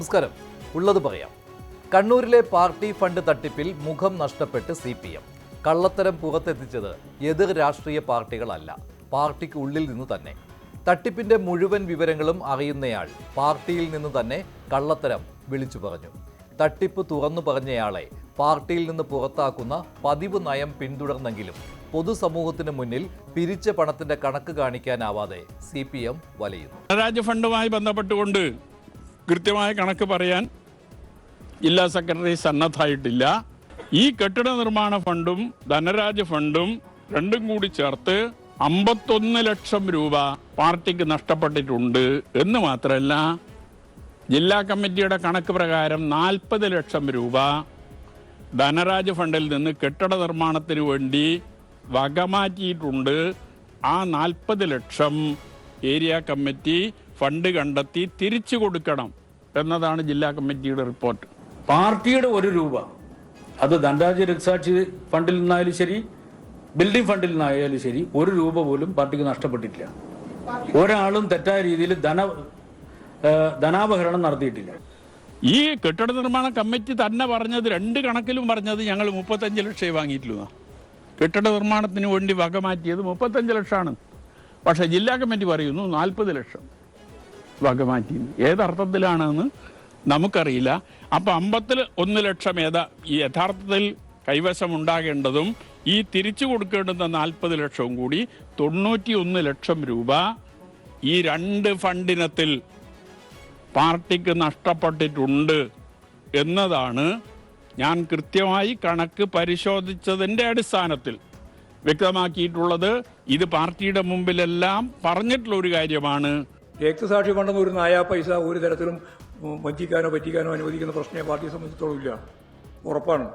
നമസ്കാരം. ഉള്ളത് പറയാം. കണ്ണൂരിലെ പാർട്ടി ഫണ്ട് തട്ടിപ്പിൽ മുഖം നഷ്ടപ്പെട്ട് CPM. കള്ളത്തരം പുറത്തെത്തിച്ചത് എതിർ രാഷ്ട്രീയ പാർട്ടികളല്ല, പാർട്ടിക്ക് ഉള്ളിൽ നിന്ന് തന്നെ. തട്ടിപ്പിന്റെ മുഴുവൻ വിവരങ്ങളും അറിയുന്നയാൾ പാർട്ടിയിൽ നിന്ന് തന്നെ കള്ളത്തരം വിളിച്ചു പറഞ്ഞു. തട്ടിപ്പ് തുറന്നു പറഞ്ഞയാളെ പാർട്ടിയിൽ നിന്ന് പുറത്താക്കുന്ന പതിവ് നയം പിന്തുടർന്നെങ്കിലും പൊതുസമൂഹത്തിന് മുന്നിൽ പിരിച്ച പണത്തിന്റെ കണക്ക് കാണിക്കാനാവാതെ CPM വലയുന്നു. ധനരാജ്യ ഫണ്ടുമായി ബന്ധപ്പെട്ടുകൊണ്ട് കൃത്യമായ കണക്ക് പറയാൻ ജില്ലാ സെക്രട്ടറി സന്നദ്ധമായിട്ടില്ല. ഈ കെട്ടിട നിർമ്മാണ ഫണ്ടും ധനരാജ്യ ഫണ്ടും രണ്ടും കൂടി ചേർത്ത് 51 ലക്ഷം രൂപ പാർട്ടിക്ക് നഷ്ടപ്പെട്ടിട്ടുണ്ട് എന്ന് മാത്രമല്ല, ജില്ലാ കമ്മിറ്റിയുടെ കണക്ക് പ്രകാരം 40 ലക്ഷം രൂപ ധനരാജ്യ ഫണ്ടിൽ നിന്ന് കെട്ടിട നിർമ്മാണത്തിന് വേണ്ടി വകമാറ്റിയിട്ടുണ്ട്. ആ 40 ലക്ഷം ഏരിയ കമ്മിറ്റി ഫണ്ട് കണ്ടെത്തി തിരിച്ചു കൊടുക്കണം എന്നതാണ് ജില്ലാ കമ്മിറ്റിയുടെ റിപ്പോർട്ട്. പാർട്ടിയുടെ 1 രൂപ, അത് ധനരാജ്യ രക്തസാക്ഷി ഫണ്ടിൽ നിന്നായാലും ശരി, ബിൽഡിംഗ് ഫണ്ടിൽ നിന്നായാലും ശരി, 1 രൂപ പോലും പാർട്ടിക്ക് നഷ്ടപ്പെട്ടിട്ടില്ല. ഒരാളും തെറ്റായ രീതിയിൽ ധനാപഹരണം നടത്തിയിട്ടില്ല. ഈ കെട്ടിട നിർമ്മാണ കമ്മിറ്റി തന്നെ പറഞ്ഞത്, 2 കണക്കിലും പറഞ്ഞത് ഞങ്ങൾ 35 ലക്ഷം വാങ്ങിയിട്ടുള്ളൂ. കെട്ടിട നിർമ്മാണത്തിന് വേണ്ടി വകമാറ്റിയത് 35 ലക്ഷമാണ്. പക്ഷേ ജില്ലാ കമ്മിറ്റി പറയുന്നു 40 ലക്ഷം വകമാറ്റി. ഏതർത്ഥത്തിലാണെന്ന് നമുക്കറിയില്ല. അപ്പം 51 ലക്ഷം യഥാർത്ഥത്തിൽ കൈവശം ഉണ്ടാകേണ്ടതും ഈ തിരിച്ചു കൊടുക്കേണ്ടുന്ന 40 ലക്ഷവും കൂടി 91 ലക്ഷം രൂപ ഈ 2 ഫണ്ടിനത്തിൽ പാർട്ടിക്ക് നഷ്ടപ്പെട്ടിട്ടുണ്ട് എന്നതാണ് ഞാൻ കൃത്യമായി കണക്ക് പരിശോധിച്ചതിൻ്റെ അടിസ്ഥാനത്തിൽ വ്യക്തമാക്കിയിട്ടുള്ളത്. ഇത് പാർട്ടിയുടെ മുമ്പിലെല്ലാം പറഞ്ഞിട്ടുള്ള ഒരു കാര്യമാണ്. രക്തസാക്ഷി ഫണ്ടെന്ന് ഒരു നായാ പൈസ ഒരു തരത്തിലും വഞ്ചിക്കാനോ പറ്റിക്കാനോ അനുവദിക്കുന്ന പ്രശ്നമേ പാർട്ടിയെ സംബന്ധിച്ചിടത്തോളം ഇല്ല, ഉറപ്പാണ്.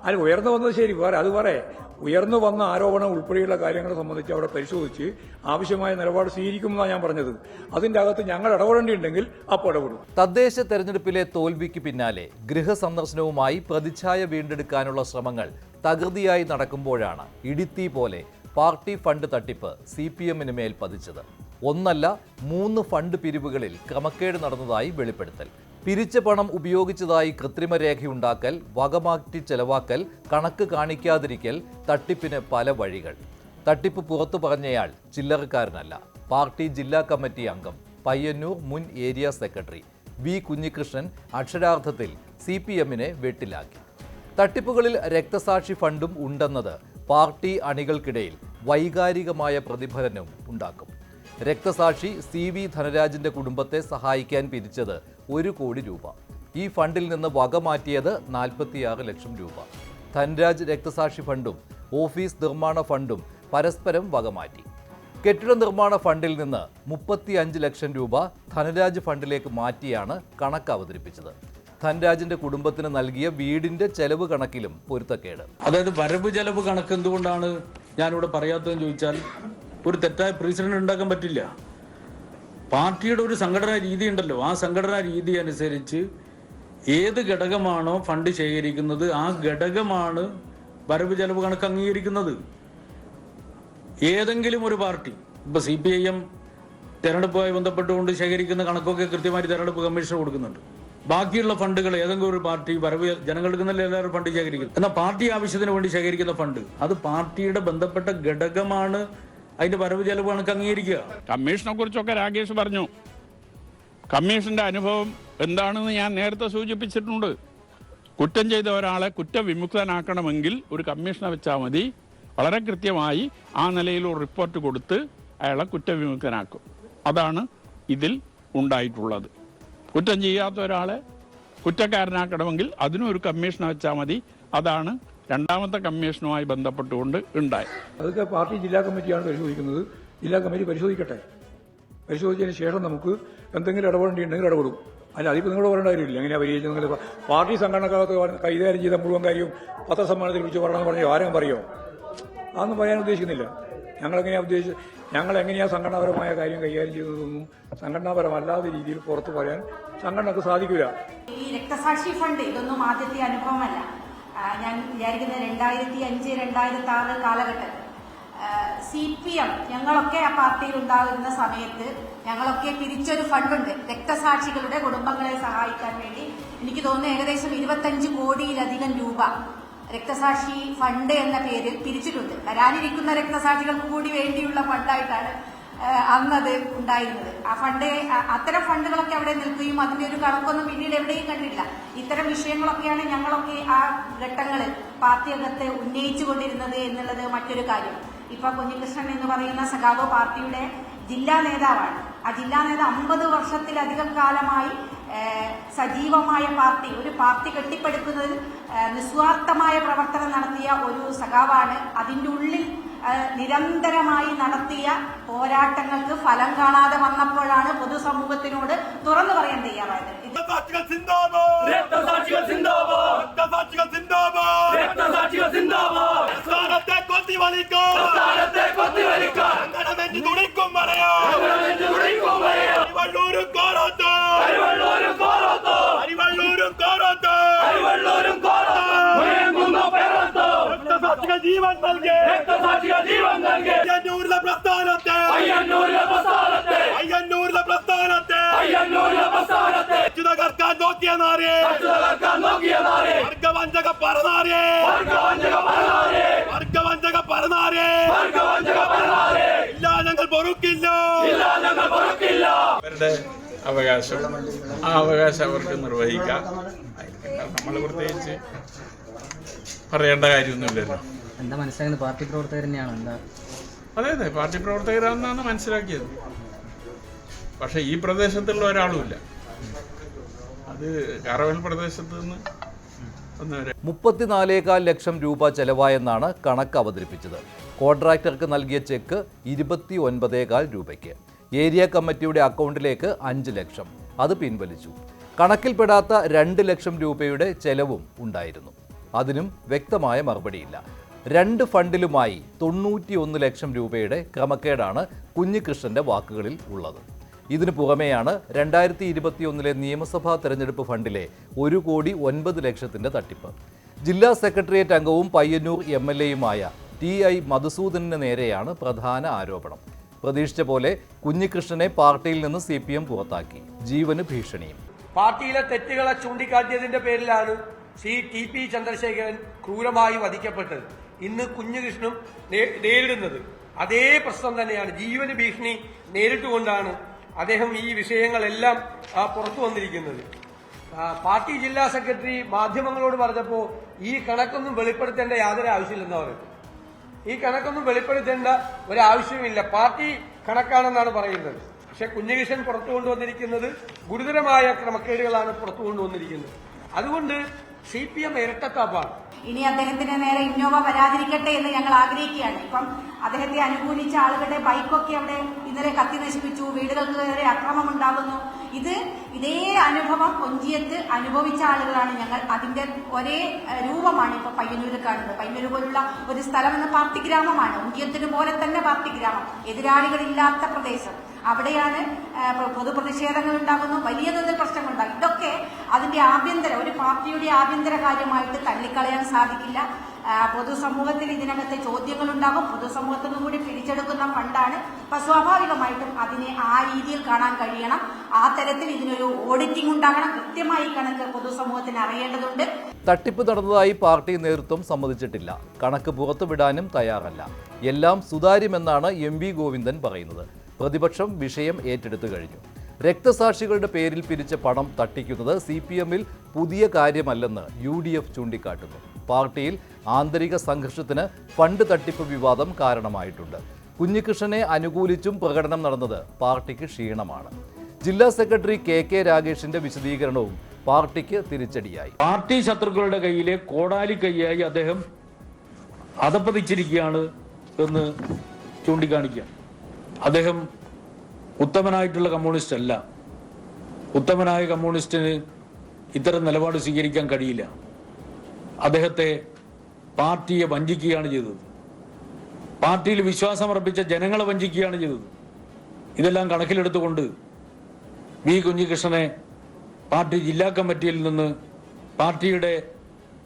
അത് ഉയർന്നു വന്നത് ശരി, അത് പറയേ ഉയർന്നു വന്ന ആരോപണം ഉൾപ്പെടെയുള്ള കാര്യങ്ങളെ സംബന്ധിച്ച് അവിടെ പരിശോധിച്ച് ആവശ്യമായ നിലപാട് സ്വീകരിക്കുമെന്നാണ് ഞാൻ പറഞ്ഞത്. അതിൻ്റെ അകത്ത് ഞങ്ങൾ ഇടപെടേണ്ടിയുണ്ടെങ്കിൽ അപ്പോൾ ഇടപെടും. തദ്ദേശ തെരഞ്ഞെടുപ്പിലെ തോൽവിക്ക് പിന്നാലെ ഗൃഹസന്ദർശനവുമായി പ്രതിച്ഛായ വീണ്ടെടുക്കാനുള്ള ശ്രമങ്ങൾ തകൃതിയായി നടക്കുമ്പോഴാണ് ഇടിത്തീ പോലെ പാർട്ടി ഫണ്ട് തട്ടിപ്പ് CPM-ന് മേൽ പതിച്ചത്. 1 അല്ല 3 ഫണ്ട് പിരിവുകളിൽ ക്രമക്കേട് നടന്നതായി വെളിപ്പെടുത്തൽ. പിരിച്ച പണം ഉപയോഗിച്ചതായി കൃത്രിമ രേഖയുണ്ടാക്കൽ, വകമാറ്റി ചെലവാക്കൽ, കണക്ക് കാണിക്കാതിരിക്കൽ, തട്ടിപ്പിന് പല വഴികൾ. തട്ടിപ്പ് പുറത്തു പറഞ്ഞയാൾ ചില്ലറക്കാരനല്ല, പാർട്ടി ജില്ലാ കമ്മിറ്റി അംഗം, പയ്യന്നൂർ മുൻ ഏരിയ സെക്രട്ടറി V. കുഞ്ഞികൃഷ്ണൻ അക്ഷരാർത്ഥത്തിൽ CPM-നെ വെട്ടിലാക്കി. തട്ടിപ്പുകളിൽ രക്തസാക്ഷി ഫണ്ടും ഉണ്ടെന്നത് പാർട്ടി അണികൾക്കിടയിൽ വൈകാരികമായ പ്രതിഫലനവും ഉണ്ടാക്കും. രക്തസാക്ഷി CV ധനരാജിന്റെ കുടുംബത്തെ സഹായിക്കാൻ പിരിച്ചത് 1 കോടി രൂപ. ഈ ഫണ്ടിൽ നിന്ന് വകമാറ്റിയത് 46 ലക്ഷം രൂപ. ധനരാജ് രക്തസാക്ഷി ഫണ്ടും ഓഫീസ് നിർമ്മാണ ഫണ്ടും പരസ്പരം വകമാറ്റി. കെട്ടിട നിർമ്മാണ ഫണ്ടിൽ നിന്ന് 35 ലക്ഷം രൂപ ധനരാജ് ഫണ്ടിലേക്ക് മാറ്റിയാണ് കണക്ക് അവതരിപ്പിച്ചത്. ധനരാജിന്റെ കുടുംബത്തിന് നൽകിയ വീടിന്റെ ചെലവ് കണക്കിലും പൊരുത്തക്കേട്. അതായത് വരവ് ചെലവ് കണക്ക് എന്തുകൊണ്ടാണ് ഞാനിവിടെ പറയാത്തതെന്ന് ചോദിച്ചാൽ, ഒരു തെറ്റായ പ്രസിഡന്റ് ഉണ്ടാക്കാൻ പറ്റില്ല. പാർട്ടിയുടെ ഒരു സംഘടനാ രീതി ഉണ്ടല്ലോ, ആ സംഘടനാ രീതി അനുസരിച്ച് ഏത് ഘടകമാണോ ഫണ്ട് ശേഖരിക്കുന്നത് ആ ഘടകമാണ് വരവ് ചെലവ് കണക്ക് അംഗീകരിക്കുന്നത്. ഏതെങ്കിലും ഒരു പാർട്ടി, ഇപ്പൊ CPIM തെരഞ്ഞെടുപ്പുമായി ബന്ധപ്പെട്ടുകൊണ്ട് ശേഖരിക്കുന്ന കണക്കൊക്കെ കൃത്യമായി തെരഞ്ഞെടുപ്പ് കമ്മീഷൻ കൊടുക്കുന്നുണ്ട്. ബാക്കിയുള്ള ഫണ്ടുകൾ ഏതെങ്കിലും ഒരു പാർട്ടി വരവ് ജനങ്ങൾക്ക് നല്ല എല്ലാവരും ഫണ്ട് ശേഖരിക്കും. എന്നാൽ പാർട്ടി ആവശ്യത്തിന് വേണ്ടി ശേഖരിക്കുന്ന ഫണ്ട് അത് പാർട്ടിയുടെ ബന്ധപ്പെട്ട ഘടകമാണ്, അതിന്റെ വരവ് ചെലവ് കണക്ക് അംഗീകരിക്കുക. കമ്മീഷനെ കുറിച്ചൊക്കെ രാകേഷ് പറഞ്ഞു. കമ്മീഷന്റെ അനുഭവം എന്താണെന്ന് ഞാൻ നേരത്തെ സൂചിപ്പിച്ചിട്ടുണ്ട്. കുറ്റം ചെയ്ത ഒരാളെ കുറ്റവിമുക്തനാക്കണമെങ്കിൽ ഒരു കമ്മീഷനെ വെച്ചാൽ മതി. വളരെ കൃത്യമായി ആ നിലയിൽ ഒരു റിപ്പോർട്ട് കൊടുത്ത് അയാളെ കുറ്റവിമുക്തനാക്കും. അതാണ് ഇതിൽ ഉണ്ടായിട്ടുള്ളത്. കുറ്റം ചെയ്യാത്ത ഒരാളെ കുറ്റക്കാരനാക്കണമെങ്കിൽ അതിനും ഒരു കമ്മീഷനെ വെച്ചാൽ മതി. അതാണ് 2ാമത്തെ കമ്മീഷനുമായി ബന്ധപ്പെട്ടുകൊണ്ട് ഉണ്ടായത്. അതൊക്കെ പാർട്ടി ജില്ലാ കമ്മിറ്റിയാണ് പരിശോധിക്കുന്നത്. ജില്ലാ കമ്മിറ്റി പരിശോധിക്കട്ടെ. പരിശോധിച്ചതിന് ശേഷം നമുക്ക് എന്തെങ്കിലും ഇടപെടേണ്ടിയുണ്ടെങ്കിൽ ഇടപെടും. അല്ല, അതിപ്പോൾ നിങ്ങൾ പറയേണ്ട കാര്യമില്ല. എങ്ങനെയാണ് പരിഹരിച്ചത്? നിങ്ങൾ പാർട്ടി സംഘടനക്കകത്ത് കൈകാര്യം ചെയ്ത മുഴുവൻ കാര്യവും പത്രസമ്മേളനത്തിൽ വിളിച്ച് പറയണമെന്ന് പറഞ്ഞോ ആരും പറയോ? അതൊന്നും പറയാൻ ഉദ്ദേശിക്കുന്നില്ല. ഞങ്ങളെങ്ങനെയാണ് സംഘടനാപരമായ കാര്യം കൈകാര്യം ചെയ്തതൊന്നും സംഘടനാപരമല്ലാത്ത രീതിയിൽ പുറത്ത് പറയാൻ സംഘടനക്ക് സാധിക്കില്ല. ഈ രക്തസാക്ഷി ഫണ്ട് ഇതൊന്നും ആദ്യത്തെ അനുഭവമല്ല. ഞാൻ വിചാരിക്കുന്നത് 2005-2006 കാലഘട്ടത്തിൽ CPM ഞങ്ങളൊക്കെ ആ പാർട്ടിയിൽ ഉണ്ടാകുന്ന സമയത്ത് ഞങ്ങളൊക്കെ പിരിച്ചൊരു ഫണ്ടുണ്ട് രക്തസാക്ഷികളുടെ കുടുംബങ്ങളെ സഹായിക്കാൻ വേണ്ടി. എനിക്ക് തോന്നുന്നു ഏകദേശം 25 കോടിയിലധികം രൂപ രക്തസാക്ഷി ഫണ്ട് എന്ന പേരിൽ പിരിച്ചിട്ടുണ്ട്. വരാനിരിക്കുന്ന രക്തസാക്ഷികൾക്ക് കൂടി വേണ്ടിയുള്ള ഫണ്ടായിട്ടാണ് അന്നത് ഉണ്ടായിരുന്നത്. ആ ഫണ്ട്, അത്തരം ഫണ്ടുകളൊക്കെ അവിടെ നിൽക്കുകയും അതിന്റെ ഒരു കണക്കൊന്നും പിന്നീട് എവിടെയും കണ്ടില്ല. ഇത്തരം വിഷയങ്ങളൊക്കെയാണ് ഞങ്ങളൊക്കെ ആ ഘട്ടങ്ങളിൽ പാർട്ടി അകത്ത് ഉന്നയിച്ചുകൊണ്ടിരുന്നത് എന്നുള്ളത് മറ്റൊരു കാര്യം. ഇപ്പൊ കുഞ്ഞികൃഷ്ണൻ എന്ന് പറയുന്ന സഖാവ് പാർട്ടിയുടെ ജില്ലാ നേതാവാണ്. ആ ജില്ലാ നേതാവ് 50 വർഷത്തിലധികം കാലമായി സജീവമായ പാർട്ടി, ഒരു പാർട്ടി കെട്ടിപ്പടുക്കുന്നതിൽ നിസ്വാർത്ഥമായ പ്രവർത്തനം നടത്തിയ ഒരു സഖാവാണ്. അതിൻ്റെ ഉള്ളിൽ നിരന്തരമായി നടത്തിയ പോരാട്ടങ്ങൾക്ക് ഫലം കാണാതെ വന്നപ്പോഴാണ് പൊതുസമൂഹത്തിനോട് തുറന്നു പറയാൻ തയ്യാറായത്. ജീവൻ നൽകി അയ്യന്നൂരിലെ പ്രസ്ഥാനത്തെ തകർക്കാൻ നോക്കിയ നാരേ, വർഗവഞ്ചക പറനാരേ, ഇല്ല ഞങ്ങൾ പൊറുക്കില്ല. അവരുടെ അവകാശം, ആ അവകാശം അവർക്ക് നിർവഹിക്കാം. നമ്മൾ പ്രത്യേകിച്ച് പറയേണ്ട കാര്യമൊന്നുമില്ലല്ലോ. എന്താ മനസ്സിലാകുന്നത്? പാർട്ടി പ്രവർത്തകർ തന്നെയാണ്. എന്താ? അതെ, പാർട്ടി പ്രവർത്തകരാണെന്നാണ് മനസ്സിലാക്കിയത്. പക്ഷെ ഈ പ്രദേശത്തുള്ള ഒരാളുമില്ല. അത് കാരവൽ പ്രദേശത്ത് നിന്ന് 34.4 ലക്ഷം രൂപ ചെലവായെന്നാണ് കണക്ക് അവതരിപ്പിച്ചത്. കോൺട്രാക്ടർക്ക് നൽകിയ ചെക്ക് 29.4 രൂപയ്ക്ക്. ഏരിയ കമ്മിറ്റിയുടെ അക്കൗണ്ടിലേക്ക് 5 ലക്ഷം, അത് പിൻവലിച്ചു. കണക്കിൽപ്പെടാത്ത 2 ലക്ഷം രൂപയുടെ ചെലവും ഉണ്ടായിരുന്നു. അതിനും വ്യക്തമായ മറുപടിയില്ല. 2 ഫണ്ടിലുമായി 91 ലക്ഷം രൂപയുടെ ക്രമക്കേടാണ് കുഞ്ഞികൃഷ്ണന്റെ വാക്കുകളിൽ ഉള്ളത്. ഇതിനു പുറമെയാണ് 2021 നിയമസഭാ തെരഞ്ഞെടുപ്പ് ഫണ്ടിലെ 1,09 ലക്ഷത്തിന്റെ തട്ടിപ്പ്. ജില്ലാ സെക്രട്ടേറിയറ്റ് അംഗവും പയ്യന്നൂർ MLAയുമായ TI മധുസൂദനന് നേരെയാണ് പ്രധാന ആരോപണം. പ്രതീക്ഷിച്ച പോലെ കുഞ്ഞികൃഷ്ണനെ പാർട്ടിയിൽ നിന്ന് CPM പുറത്താക്കി. ജീവന് ഭീഷണിയും. പാർട്ടിയിലെ തെറ്റുകളെ ചൂണ്ടിക്കാട്ടിയതിന്റെ പേരിലാണ് TP ചന്ദ്രശേഖരൻ ക്രൂരമായി വധിക്കപ്പെട്ടത്. ഇന്ന് കുഞ്ഞികൃഷ്ണനും നേരിടുന്നത് അതേ പ്രശ്നം തന്നെയാണ്. ജീവന് ഭീഷണി നേരിട്ടുകൊണ്ടാണ് അദ്ദേഹം ഈ വിഷയങ്ങളെല്ലാം പുറത്തു വന്നിരിക്കുന്നത്. പാർട്ടി ജില്ലാ സെക്രട്ടറി മാധ്യമങ്ങളോട് പറഞ്ഞപ്പോൾ ഈ കണക്കൊന്നും വെളിപ്പെടുത്തേണ്ട യാതൊരു ആവശ്യമില്ലെന്ന് പറയും. ഈ കണക്കൊന്നും വെളിപ്പെടുത്തേണ്ട ഒരാവശ്യവുമില്ല, പാർട്ടി കണക്കാണെന്നാണ് പറയുന്നത്. പക്ഷെ കുഞ്ഞികൃഷ്ണൻ പുറത്തു കൊണ്ടുവന്നിരിക്കുന്നത് ഗുരുതരമായ ക്രമക്കേടുകളാണ് പുറത്തു കൊണ്ടുവന്നിരിക്കുന്നത്. അതുകൊണ്ട് CPM ഇരട്ടത്താപ്പാണ്. ഇനി അദ്ദേഹത്തിന് നേരെ ഇന്നോവ വരാതിരിക്കട്ടെ എന്ന് ഞങ്ങൾ ആഗ്രഹിക്കുകയാണ്. ഇപ്പം അദ്ദേഹത്തെ അനുകൂലിച്ച ആളുകളുടെ ബൈക്കൊക്കെ അവിടെ ഇന്നലെ കത്തി നശിപ്പിച്ചു, വീടുകൾക്ക് നേരെ അക്രമം ഉണ്ടാകുന്നു. ഇതേ അനുഭവം ഒഞ്ചിയത്ത് അനുഭവിച്ച ആളുകളാണ് ഞങ്ങൾ. അതിന്റെ ഒരേ രൂപമാണ് ഇപ്പൊ പയ്യന്നൂരിൽ കാണുന്നത്. പയ്യന്നൂർ പോലുള്ള ഒരു സ്ഥലം എന്ന പാർട്ടി ഗ്രാമമാണ്, ഒഞ്ചിയത്തിന് പോലെ തന്നെ പാർട്ടി ഗ്രാമം, എതിരാളികളില്ലാത്ത പ്രദേശം. അവിടെയാണ് പൊതുപ്രതിഷേധങ്ങൾ ഉണ്ടാകുന്നു, വലിയ തോതിൽ പ്രശ്നങ്ങളുണ്ടാകും. ഇതൊക്കെ അതിന്റെ ഒരു പാർട്ടിയുടെ ആഭ്യന്തര കാര്യമായിട്ട് തള്ളിക്കളയാൻ സാധിക്കില്ല. പൊതുസമൂഹത്തിൽ ഇതിനകത്ത് ചോദ്യങ്ങളുണ്ടാകും. പൊതുസമൂഹത്തിനും കൂടി പിടിച്ചെടുക്കുന്ന ഫണ്ടാണ്. അപ്പൊ സ്വാഭാവികമായിട്ടും അതിനെ ആ രീതിയിൽ കാണാൻ കഴിയണം. ആ തരത്തിൽ ഇതിനൊരു ഓഡിറ്റിംഗ് ഉണ്ടാകണം. കൃത്യമായി കണക്ക് പൊതുസമൂഹത്തിന് അറിയേണ്ടതുണ്ട്. തട്ടിപ്പ് നടന്നതായി പാർട്ടി നേതൃത്വം സമ്മതിച്ചിട്ടില്ല. കണക്ക് പുറത്തുവിടാനും തയ്യാറല്ല. എല്ലാം സുതാര്യമെന്നാണ് MV ഗോവിന്ദൻ പറയുന്നത്. പ്രതിപക്ഷം വിഷയം ഏറ്റെടുത്തു കഴിഞ്ഞു. രക്തസാക്ഷികളുടെ പേരിൽ പിരിച്ച പണം തട്ടിക്കുന്നത് CPMൽ പുതിയ കാര്യമല്ലെന്ന് UDF ചൂണ്ടിക്കാട്ടുന്നു. പാർട്ടിയിൽ ആന്തരിക സംഘർഷത്തിന് ഫണ്ട് തട്ടിപ്പ് വിവാദം കാരണമായിട്ടുണ്ട്. കുഞ്ഞികൃഷ്ണനെ അനുകൂലിച്ചും പ്രകടനം നടന്നത് പാർട്ടിക്ക് ക്ഷീണമാണ്. ജില്ലാ സെക്രട്ടറി KK രാഗേഷിന്റെ വിശദീകരണവും പാർട്ടിക്ക് തിരിച്ചടിയായി. പാർട്ടി ശത്രുക്കളുടെ കയ്യിലെ കോടാലി കൈയായി അദ്ദേഹം അധപ്പതിച്ചിരിക്കുകയാണ് എന്ന് ചൂണ്ടിക്കാണിക്കുക. അദ്ദേഹം ഉത്തമനായിട്ടുള്ള കമ്മ്യൂണിസ്റ്റ് അല്ല. ഉത്തമനായ കമ്മ്യൂണിസ്റ്റിന് ഇത്തരം നിലപാട് സ്വീകരിക്കാൻ കഴിയില്ല. അദ്ദേഹത്തെ പാർട്ടിയെ വഞ്ചിക്കുകയാണ് ചെയ്തത്. പാർട്ടിയിൽ വിശ്വാസമർപ്പിച്ച ജനങ്ങളെ വഞ്ചിക്കുകയാണ് ചെയ്തത്. ഇതെല്ലാം കണക്കിലെടുത്തുകൊണ്ട് കുഞ്ഞികൃഷ്ണനെ പാർട്ടി ജില്ലാ കമ്മിറ്റിയിൽ നിന്ന്, പാർട്ടിയുടെ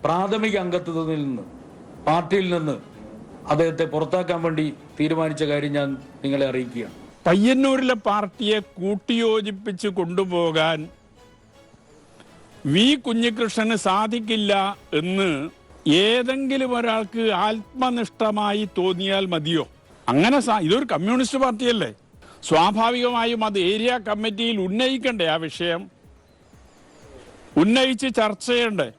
പ്രാഥമിക അംഗത്വത്തിൽ നിന്ന്, പാർട്ടിയിൽ നിന്ന് അദ്ദേഹത്തെ പുറത്താക്കാൻ വേണ്ടി തീരുമാനിച്ച കാര്യം ഞാൻ നിങ്ങളെ അറിയിക്കുകയാണ്. പയ്യന്നൂരിലെ പാർട്ടിയെ കൂട്ടിയോജിപ്പിച്ച് കൊണ്ടുപോകാൻ വി കുഞ്ഞികൃഷ്ണന് സാധിക്കില്ല എന്ന് ഏതെങ്കിലും ഒരാൾക്ക് ആത്മനിഷ്ഠമായി തോന്നിയാൽ മതിയോ? അങ്ങനെ ഇതൊരു കമ്മ്യൂണിസ്റ്റ് പാർട്ടിയല്ലേ, സ്വാഭാവികമായും അത് ഏരിയ കമ്മിറ്റിയിൽ ഉന്നയിക്കണ്ടേ? ആ വിഷയം ഉന്നയിച്ച് ചർച്ച ചെയ്യണ്ടേ?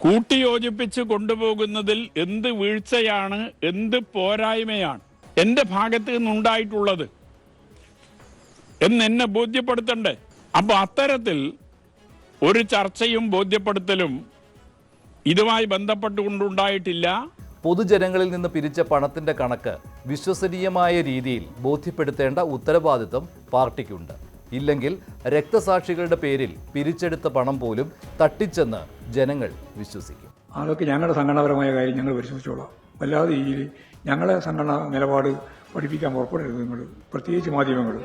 കൂട്ടിയോജിപ്പിച്ച് കൊണ്ടുപോകുന്നതിൽ എന്ത് വീഴ്ചയാണ്, എന്ത് പോരായ്മയാണ് എൻ്റെ ഭാഗത്ത് നിന്നുണ്ടായിട്ടുള്ളത് എന്നെ ബോധ്യപ്പെടുത്തണ്ടേ? അപ്പൊ അത്തരത്തിൽ ഒരു ചർച്ചയും ബോധ്യപ്പെടുത്തലും ഇതുമായി ബന്ധപ്പെട്ടുകൊണ്ടുണ്ടായിട്ടില്ല. പൊതുജനങ്ങളിൽ നിന്ന് പിരിച്ച പണത്തിന്റെ കണക്ക് വിശ്വസനീയമായ രീതിയിൽ ബോധ്യപ്പെടുത്തേണ്ട ഉത്തരവാദിത്വം പാർട്ടിക്കുണ്ട്. ഇല്ലെങ്കിൽ രക്തസാക്ഷികളുടെ പേരിൽ പിരിച്ചെടുത്ത പണം പോലും തട്ടിച്ചെന്ന് ജനങ്ങൾ വിശ്വസിക്കും. അതൊക്കെ ഞങ്ങളുടെ സംഘടനാപരമായ കാര്യം ഞങ്ങൾ പരിശോധിച്ചോളാം. വല്ലാതെ രീതിയിൽ ഞങ്ങളെ സംഘടനാ നിലപാട് പഠിപ്പിക്കാൻ പുറപ്പെടരുത് നിങ്ങൾ, പ്രത്യേകിച്ച് മാധ്യമങ്ങൾ.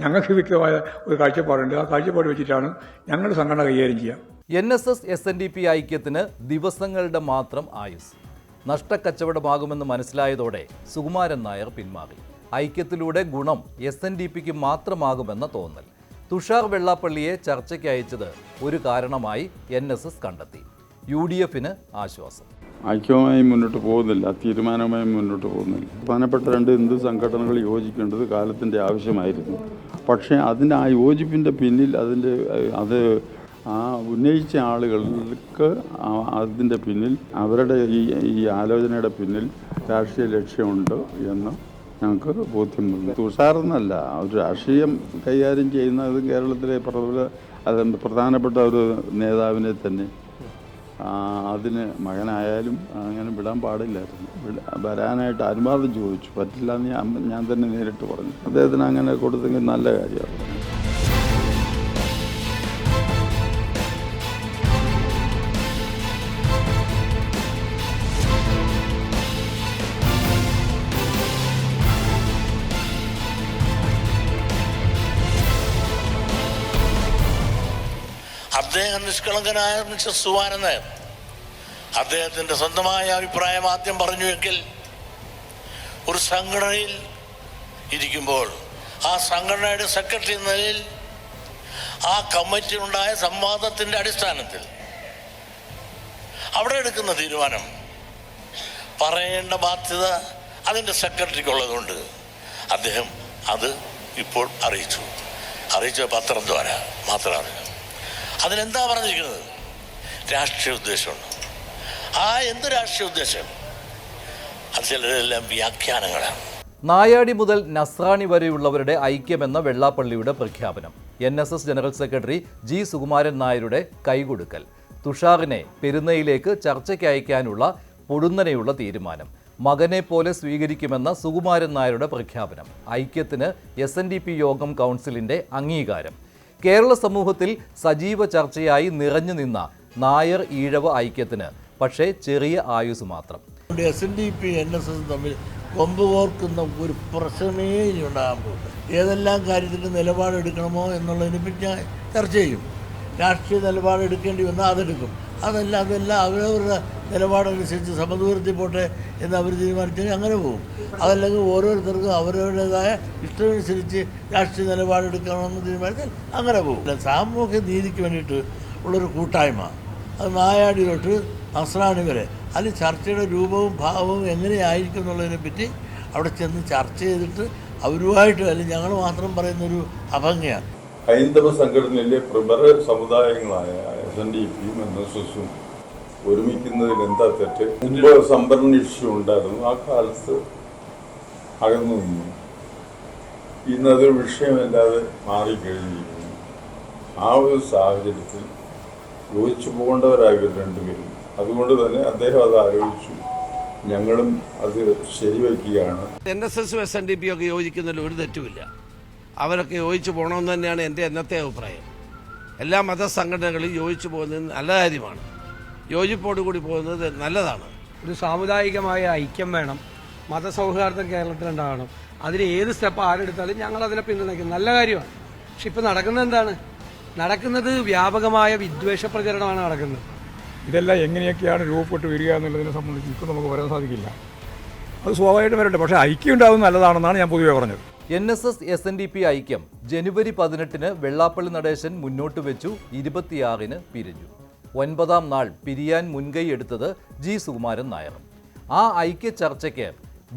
ഞങ്ങൾക്ക് വ്യക്തമായ ഒരു കാഴ്ചപ്പാടുണ്ട്. ആ കാഴ്ചപ്പാട് വെച്ചിട്ടാണ് ഞങ്ങളുടെ സംഘടന കൈകാര്യം ചെയ്യുക. NSS SNDP ഐക്യത്തിന് ദിവസങ്ങളുടെ മാത്രം ആയുസ്. നഷ്ടക്കച്ചവടമാകുമെന്ന് മനസ്സിലായതോടെ സുകുമാരൻ നായർ പിന്മാറി. ഐക്യത്തിലൂടെ ഗുണം SNDPക്ക് മാത്രമാകുമെന്ന തോന്നൽ. തുഷാർ വെള്ളാപ്പള്ളിയെ ചർച്ചയ്ക്ക് അയച്ചത് ഒരു കാരണമായി NSS കണ്ടെത്തി. UDFന് ആശ്വാസം. ഐക്യവുമായി മുന്നോട്ട് പോകുന്നില്ല, തീരുമാനവുമായി മുന്നോട്ട് പോകുന്നില്ല. പ്രധാനപ്പെട്ട രണ്ട് ഹിന്ദു സംഘടനകൾ യോജിക്കേണ്ടത് കാലത്തിൻ്റെ ആവശ്യമായിരുന്നു. പക്ഷേ അതിൻ്റെ ആ യോജിപ്പിൻ്റെ പിന്നിൽ അത് ഉന്നയിച്ച ആളുകൾക്ക് അതിൻ്റെ പിന്നിൽ അവരുടെ ഈ ആലോചനയുടെ പിന്നിൽ രാഷ്ട്രീയ ലക്ഷ്യമുണ്ട് എന്ന് ഞങ്ങൾക്ക് ബോധ്യമുണ്ട്. തുഷാറെന്നല്ല, ഒരു രാഷ്ട്രീയം കൈകാര്യം ചെയ്യുന്നത് കേരളത്തിലെ പ്രധാനപ്പെട്ട ഒരു നേതാവിനെ തന്നെ അതിന് മകനായാലും അങ്ങനെ വിടാൻ പാടില്ലായിരുന്നു. വരാനായിട്ട് അനുവാദം ചോദിച്ചു, പറ്റില്ല എന്ന് ഞാൻ തന്നെ നേരിട്ട് പറഞ്ഞു. അദ്ദേഹത്തിന് അങ്ങനെ കൊടുത്തെങ്കിൽ നല്ല കാര്യമാണ്. അദ്ദേഹം നിഷ്കളങ്കനായ മിസ്റ്റർ സുകുമാരൻ നായർ അദ്ദേഹത്തിൻ്റെ സ്വന്തമായ അഭിപ്രായം ആദ്യം പറഞ്ഞുവെങ്കിൽ ഒരു സംഘടനയിൽ ഇരിക്കുമ്പോൾ ആ സംഘടനയുടെ സെക്രട്ടറി എന്ന നിലയിൽ ആ കമ്മിറ്റിയിലുണ്ടായ സംവാദത്തിൻ്റെ അടിസ്ഥാനത്തിൽ അവിടെ എടുക്കുന്ന തീരുമാനം പറയേണ്ട ബാധ്യത അതിൻ്റെ സെക്രട്ടറിക്കുള്ളതുകൊണ്ട് അദ്ദേഹം അത് ഇപ്പോൾ അറിയിച്ച പത്രം ദ്വാര മാത്രമാണ്. അതിലെന്താ പറഞ്ഞിരിക്കുന്നത്? രാഷ്ട്രീയ ഉദ്ദേശമുണ്ട്. എന്ത് രാഷ്ട്രീയ ഉദ്ദേശം? അത് ചിലരെല്ലാം വ്യാഖ്യാനങ്ങളാണ്. നായാടി മുതൽ നസ്രാണി വരെയുള്ളവരുടെ ഐക്യമെന്ന വെള്ളാപ്പള്ളിയുടെ പ്രഖ്യാപനം. NSS general secretary G Sukumaran നായരുടെ കൈകൊടുക്കൽ. തുഷാറിനെ പെരുന്നയിലേക്ക് ചർച്ചയ്ക്ക് അയക്കാനുള്ള പൊടുന്നനെയുള്ള തീരുമാനം. മകനെ പോലെ സ്വീകരിക്കുമെന്ന സുകുമാരൻ നായരുടെ പ്രഖ്യാപനം. ഐക്യത്തിന് SNDP യോഗം കൗൺസിലിന്റെ അംഗീകാരം. കേരള സമൂഹത്തിൽ സജീവ ചർച്ചയായി നിറഞ്ഞു നിന്ന നായർ ഈഴവ ഐക്യത്തിന് പക്ഷേ ചെറിയ ആയുസ് മാത്രം. SNDP NSS തമ്മിൽ കൊമ്പ് കോർക്കുന്ന ഒരു പ്രശ്നമേ ഇനി ഉണ്ടാകാൻ പോകുന്നത്. ഏതെല്ലാം കാര്യത്തിൽ നിലപാടെടുക്കണമോ എന്നുള്ളതിനെപ്പറ്റി ഞാൻ ചർച്ച ചെയ്യും. രാഷ്ട്രീയ നിലപാടെടുക്കേണ്ടി വന്നാൽ അതെടുക്കും. അതെല്ലാം അവരവരുടെ നിലപാടനുസരിച്ച് സമദൂരത്തിൽ പോട്ടെ എന്ന് അവർ തീരുമാനിച്ചാൽ അങ്ങനെ പോകും. അതല്ലെങ്കിൽ ഓരോരുത്തർക്കും അവരവരുടേതായ ഇഷ്ടമനുസരിച്ച് രാഷ്ട്രീയ നിലപാടെടുക്കണമെന്ന് തീരുമാനിച്ചാൽ അങ്ങനെ പോകും. സാമൂഹ്യ നീതിക്ക് വേണ്ടിയിട്ട് ഉള്ളൊരു കൂട്ടായ്മ, അത് നായാടി തൊട്ട് നസ്രാണി വരെ, അതിൽ ചർച്ചയുടെ രൂപവും ഭാവവും എങ്ങനെയായിരിക്കും എന്നുള്ളതിനെപ്പറ്റി അവിടെ ചെന്ന് ചർച്ച ചെയ്തിട്ട് അവരുമായിട്ട്, അല്ലെങ്കിൽ ഞങ്ങൾ മാത്രം പറയുന്നൊരു അഭംഗിയാണ്. ഹൈന്ദവ സംഘടനയിലെ പ്രബല സമുദായങ്ങളായ SNDPയും NSSും ഒരുമിക്കുന്നതിൽ എന്താ തെറ്റ്? മുമ്പ് സംഭരണ ഇഷ്യൂ ഉണ്ടായിരുന്നു, ആ കാലത്ത് അകന്നു നിന്നു. ഇന്നതൊരു വിഷയമല്ലാതെ മാറിക്കഴിഞ്ഞിരിക്കുന്നു. ആ ഒരു സാഹചര്യത്തിൽ യോജിച്ചു പോകേണ്ടവരായി രണ്ടുപേരും. അതുകൊണ്ട് തന്നെ അദ്ദേഹം അത് ആലോചിച്ചു, ഞങ്ങളും അത് ശരിവയ്ക്കുകയാണ്. NSSും SNDPയും ഒക്കെ യോജിക്കുന്നതിൽ ഒരു തെറ്റുമില്ല. അവരൊക്കെ യോജിച്ചു പോകണമെന്ന് തന്നെയാണ് എൻ്റെ എന്നത്തെ അഭിപ്രായം. എല്ലാ മതസംഘടനകളും യോജിച്ചു പോകുന്നത് നല്ല കാര്യമാണ്. യോജിപ്പോടുകൂടി പോകുന്നത് നല്ലതാണ്. ഒരു സാമുദായികമായ ഐക്യം വേണം, മതസൗഹാർദ്ദം കേരളത്തിലുണ്ടാകണം. അതിന് ഏത് സ്റ്റെപ്പ് ആരെടുത്താലും ഞങ്ങൾ അതിനെ പിന്തുണയ്ക്കും, നല്ല കാര്യമാണ്. പക്ഷെ ഇപ്പോൾ നടക്കുന്നത് എന്താണ്? നടക്കുന്നത് വ്യാപകമായ വിദ്വേഷ പ്രചരണമാണ് നടക്കുന്നത്. ഇതെല്ലാം എങ്ങനെയൊക്കെയാണ് രൂപപ്പെട്ട് വരിക എന്നുള്ളതിനെ സംബന്ധിച്ച് ഇപ്പോൾ നമുക്ക് പറയാൻ സാധിക്കില്ല. അത് സ്വാഭാവികമായിട്ടും വരട്ടെ. പക്ഷേ ഐക്യം ഉണ്ടാകുന്നത് നല്ലതാണെന്നാണ് ഞാൻ പൊതുവെ പറഞ്ഞത്. NSS SNDP ഐക്യം ജനുവരി 18-ന് വെള്ളാപ്പള്ളി നടേശൻ മുന്നോട്ട് വെച്ചു, 26-ന് പിരിഞ്ഞു. 9-ാം നാൾ പിരിയാൻ മുൻകൈ എടുത്തത് G. സുകുമാരൻ നായർ. ആ ഐക്യ ചർച്ചയ്ക്ക്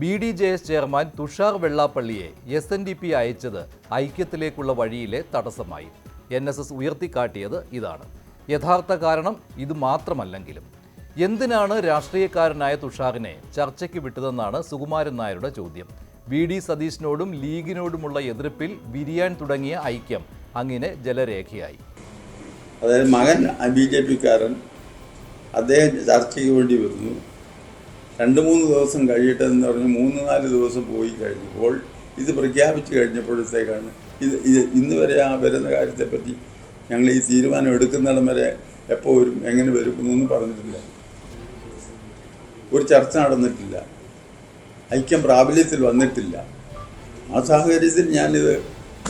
BDJS ചെയർമാൻ തുഷാർ വെള്ളാപ്പള്ളിയെ SNDP അയച്ചത് ഐക്യത്തിലേക്കുള്ള വഴിയിലെ തടസ്സമായി. NSS ഉയർത്തിക്കാട്ടിയത് ഇതാണ്. യഥാർത്ഥ കാരണം ഇത് മാത്രമല്ലെങ്കിലും എന്തിനാണ് രാഷ്ട്രീയക്കാരനായ തുഷാറിനെ ചർച്ചയ്ക്ക് വിട്ടതെന്നാണ് സുകുമാരൻ നായരുടെ ചോദ്യം. VD സതീശനോടും ലീഗിനോടുമുള്ള എതിർപ്പിൽ വിരിയാൻ തുടങ്ങിയ ഐക്യം അങ്ങനെ ജലരേഖയായി. അതായത് മകൻ BJP-ക്കാരൻ അദ്ദേഹം ചർച്ചയ്ക്ക് വേണ്ടി വരുന്നു. 2-3 ദിവസം കഴിയട്ടെന്ന് പറഞ്ഞ് 3-4 ദിവസം പോയി കഴിഞ്ഞപ്പോൾ ഇത് പ്രഖ്യാപിച്ചു കഴിഞ്ഞപ്പോഴത്തേക്കാണ് ഇന്ന് വരെ ആ വരുന്ന കാര്യത്തെപ്പറ്റി ഞങ്ങൾ ഈ തീരുമാനം എടുക്കുന്നിടം വരെ എപ്പോൾ വരും, എങ്ങനെ വരും എന്നൊന്നും പറഞ്ഞിട്ടില്ല. ഒരു ചർച്ച നടന്നിട്ടില്ല. ഐക്യം പ്രാബല്യത്തിൽ വന്നിട്ടില്ല. ആ സാഹചര്യത്തിൽ ഞാനിത്